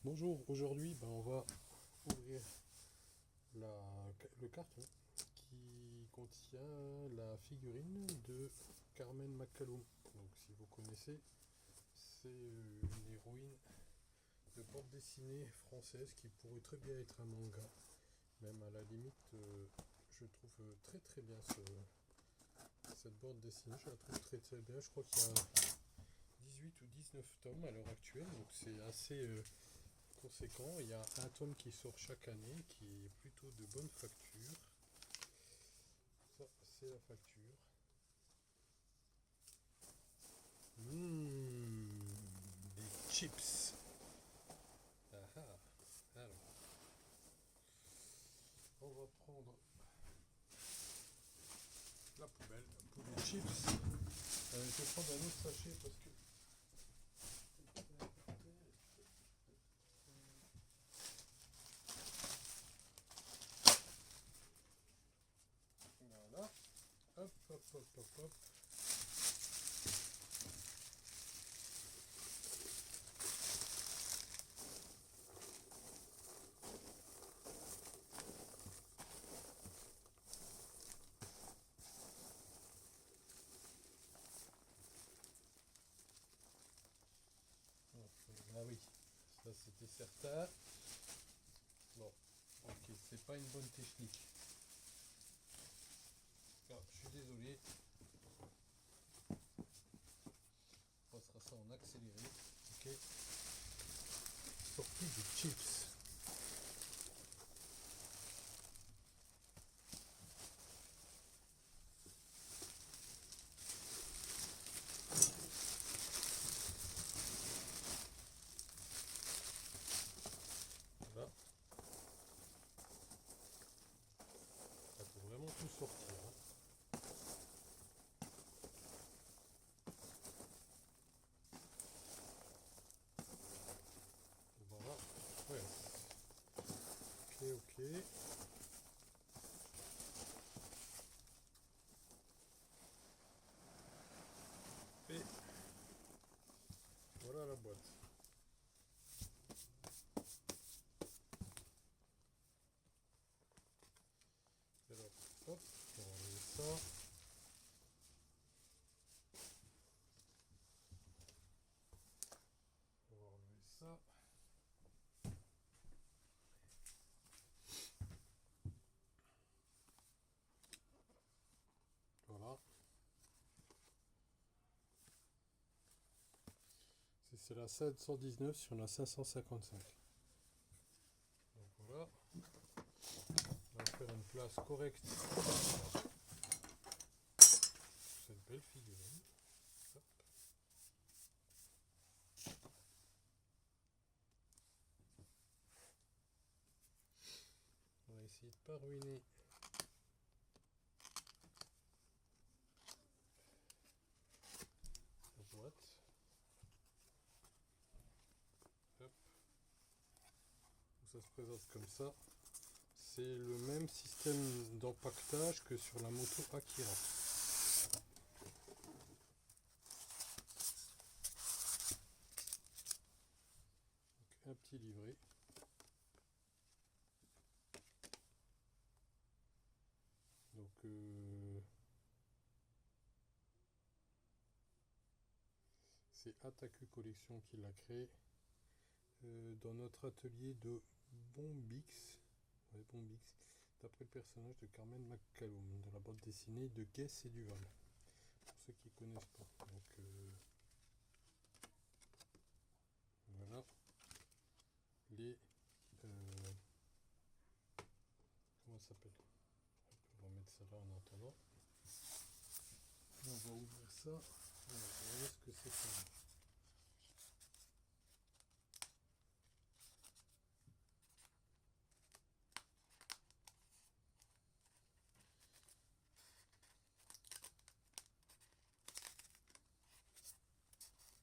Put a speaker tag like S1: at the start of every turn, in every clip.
S1: Bonjour, aujourd'hui on va ouvrir le carton qui contient la figurine de Carmen McCallum. Donc si vous connaissez, c'est une héroïne de bande dessinée française qui pourrait très bien être un manga. Même à la limite, je trouve très très bien cette bande dessinée, je la trouve très très bien. Je crois qu'il y a 18 ou 19 tomes à l'heure actuelle, donc c'est assez conséquent. Il y a un tome qui sort chaque année qui est plutôt de bonne facture. Ça, c'est la facture. Des chips. Ah ah. Alors, on va prendre la poubelle pour les chips. Je vais prendre un autre sachet parce que. Voilà. Hop, hop, hop, hop, hop. Ah oui, ça c'était certain. Bon, ok, c'est pas une bonne technique. Ah, je suis désolé. On passera ça en accéléré. Ok. Sortie des chips. Voilà. Il faut vraiment tout sortir. Voilà. Ouais. Ok, ok. Et voilà la boîte. Alors, hop, on va enlever ça. On va enlever ça. Voilà. C'est la 719 sur la 555. Donc voilà. On va faire une place correcte pour cette belle figurine. Hop. On va essayer de ne pas ruiner la boîte. Hop. Ça se présente comme ça. C'est le même système d'empaquetage que sur la moto Akira. Donc, un petit livret. Donc c'est Ataku Collection qui l'a créé dans notre atelier de Bombix. Ouais, Bombix, d'après le personnage de Carmen McCallum de la bande dessinée de Guess et Duval. Pour ceux qui ne connaissent pas. Donc voilà les comment ça s'appelle. On va mettre ça là en attendant. On va ouvrir ça. On va voir ce que c'est ça.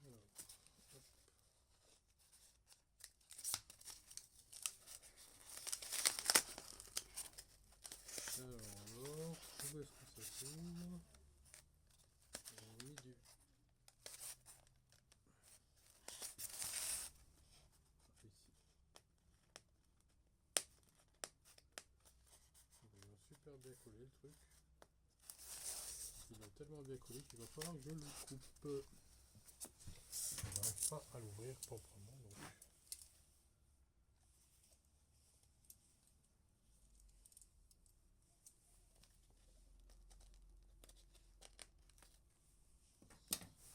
S1: Alors, hop. Alors, où est-ce que ça s'ouvre? Au milieu. Ici. bien collé le truc. Il a tellement bien collé qu'il va falloir que je le coupe. Je n'arrive pas à l'ouvrir proprement donc.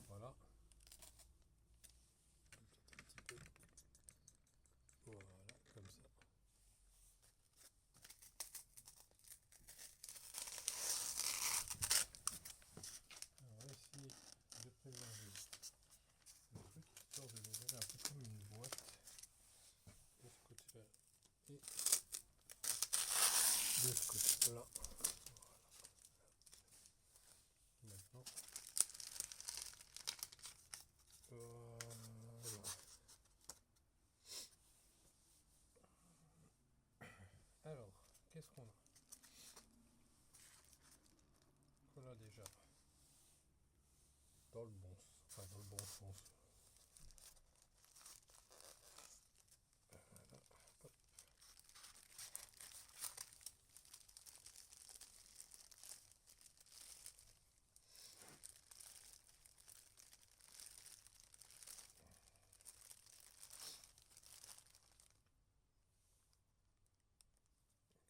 S1: Voilà. Un petit peu. Voilà, comme ça. Alors, on va essayer de préserver le truc histoire de l'ouvrir un peu comme une boîte de ce côté-là et de ce côté-là. Voilà. Maintenant. Voilà. Alors, qu'est-ce qu'on a? Qu'on a déjà dans le bon, enfin dans le bon sens. Voilà. Hop.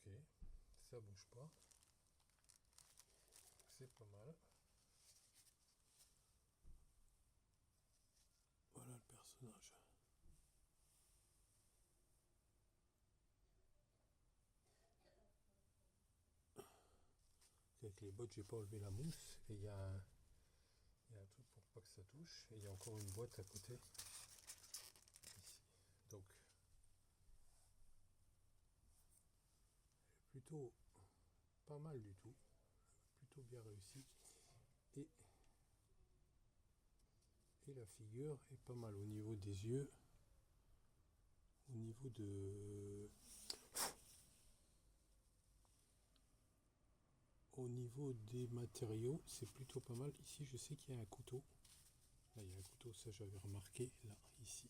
S1: Ok, ça bouge pas. C'est pas mal. Voilà le personnage. Avec les bottes, j'ai pas enlevé la mousse et il y a un truc pour pas que ça touche et il y a encore une boîte à côté ici. Donc plutôt pas mal du tout, plutôt bien réussi et la figure est pas mal au niveau des yeux, au niveau de au niveau des matériaux, c'est plutôt pas mal. Ici, je sais qu'il y a un couteau. Là, il y a un couteau, ça j'avais remarqué. Là, ici.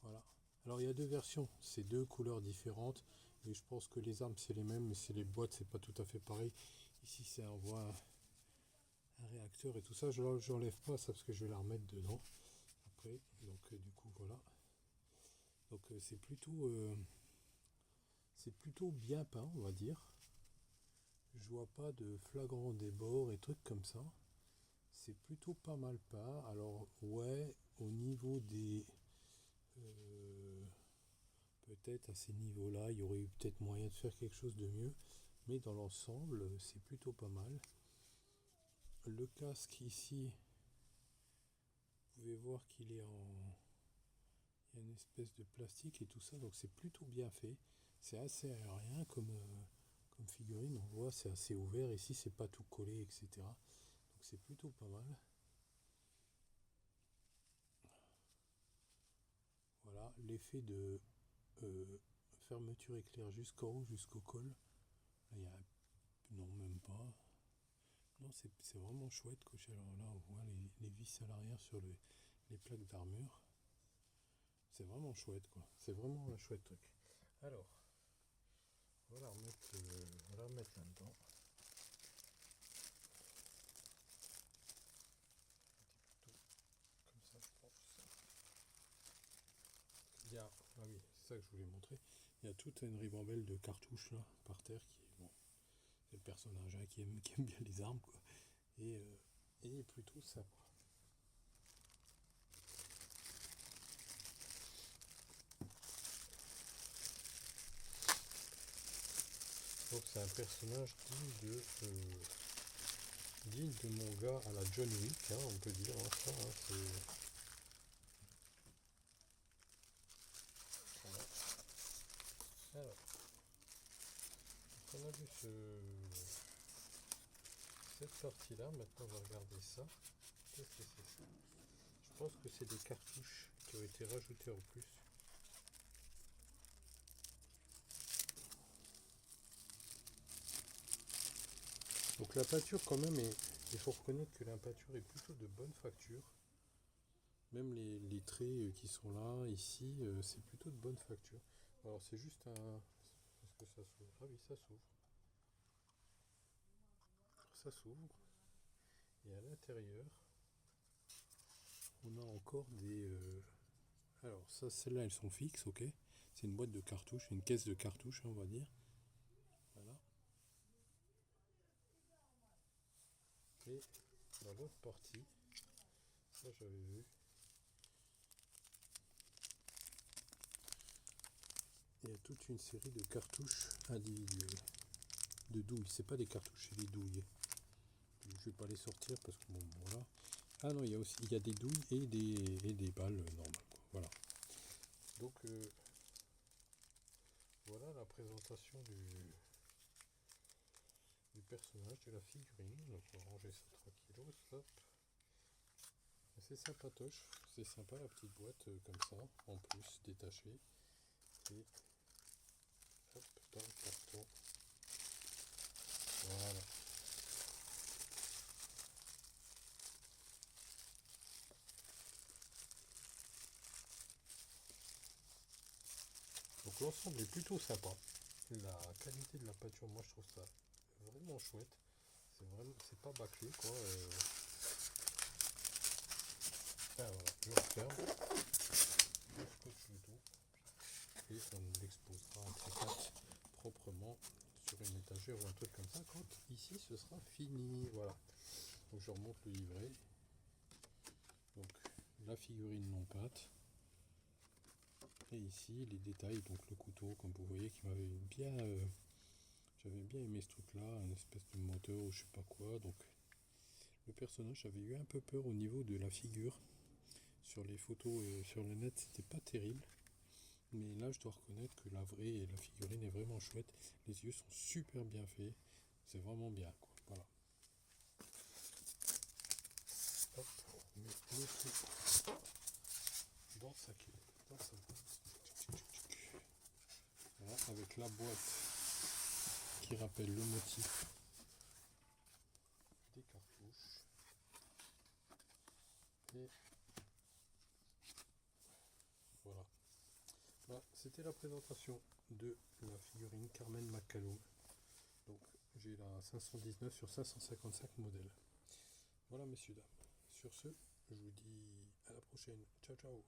S1: Voilà. Alors, il y a deux versions. C'est deux couleurs différentes. Et je pense que les armes, c'est les mêmes, mais c'est les boîtes, c'est pas tout à fait pareil. Ici, c'est on voit un réacteur et tout ça. Je n'enlève pas ça parce que je vais la remettre dedans après. Donc, du coup, voilà. Donc, c'est plutôt bien peint, on va dire. Je vois pas de flagrant débord et trucs comme ça. C'est plutôt pas mal peint. Alors ouais, au niveau des peut-être à ces niveaux-là, il y aurait eu peut-être moyen de faire quelque chose de mieux. Mais dans l'ensemble, c'est plutôt pas mal. Le casque ici, vous pouvez voir qu'il est en. Il y a une espèce de plastique et tout ça, donc c'est plutôt bien fait. C'est assez aérien comme figurine, on voit, c'est assez ouvert. Ici, c'est pas tout collé, etc. Donc c'est plutôt pas mal. Voilà, l'effet de fermeture éclair jusqu'en haut, jusqu'au col. Là, il y a. Non, même pas. Non, c'est vraiment chouette. Quoi. Alors là, on voit les vis à l'arrière sur les plaques d'armure. C'est vraiment chouette, quoi. C'est vraiment un chouette truc. Alors, on va la remettre là-dedans. Comme ça, je pense. Il y a, ah oui, c'est ça que je voulais montrer. Il y a toute une ribambelle de cartouches là, par terre, qui est bon. C'est le personnage hein, qui aime bien les armes, quoi. Et plutôt ça, quoi. Donc c'est un personnage digne de mon gars à la John Wick, hein, on peut dire hein, ça. Hein, voilà. Alors, on a vu cette partie-là. Maintenant, on va regarder ça. Qu'est-ce que c'est ça? Je pense que c'est des cartouches qui ont été rajoutées en plus. Donc la peinture quand même, il faut reconnaître que la peinture est plutôt de bonne facture. Même les traits qui sont là, ici, c'est plutôt de bonne facture. Alors c'est juste un... Est-ce que ça s'ouvre? Ah oui, ça s'ouvre. ça s'ouvre et à l'intérieur on a encore des alors ça, celles-là elles sont fixes, ok, c'est une boîte de cartouches, une caisse de cartouches on va dire, voilà. Et dans l'autre partie, ça j'avais vu, il y a toute une série de cartouches individuelles, de douilles, c'est pas des cartouches, c'est des douilles. Je vais pas les sortir parce que bon voilà. Ah non, il y a des douilles et des balles normales, quoi. Voilà. Donc voilà la présentation du personnage, de la figurine. Donc on va ranger ça tranquillos, hop. C'est sympatoche, c'est sympa la petite boîte comme ça, en plus détachée. Et hop, dans le carton. Voilà. Donc l'ensemble est plutôt sympa. La qualité de la peinture, moi je trouve ça vraiment chouette. C'est pas bâclé quoi. Ah voilà, je referme, je scotche le tout et on l'exposera en tricot proprement sur une étagère ou un truc comme ça quand ici ce sera fini. Voilà. Donc je remonte le livret. Donc la figurine non peinte. Et ici les détails, donc le couteau comme vous voyez qui m'avait bien j'avais bien aimé ce truc là, une espèce de moteur ou je sais pas quoi. Donc le personnage, j'avais eu un peu peur au niveau de la figure. Sur les photos et sur le net c'était pas terrible, mais là je dois reconnaître que la vraie et la figurine est vraiment chouette. Les yeux sont super bien faits, c'est vraiment bien quoi. Voilà. Hop, on met le tout dans sa voilà, avec la boîte qui rappelle le motif des cartouches. Et voilà. Voilà, c'était la présentation de la figurine Carmen McCallum. Donc j'ai la 519 sur 555 modèles. Voilà messieurs dames. Sur ce, je vous dis à la prochaine. Ciao ciao.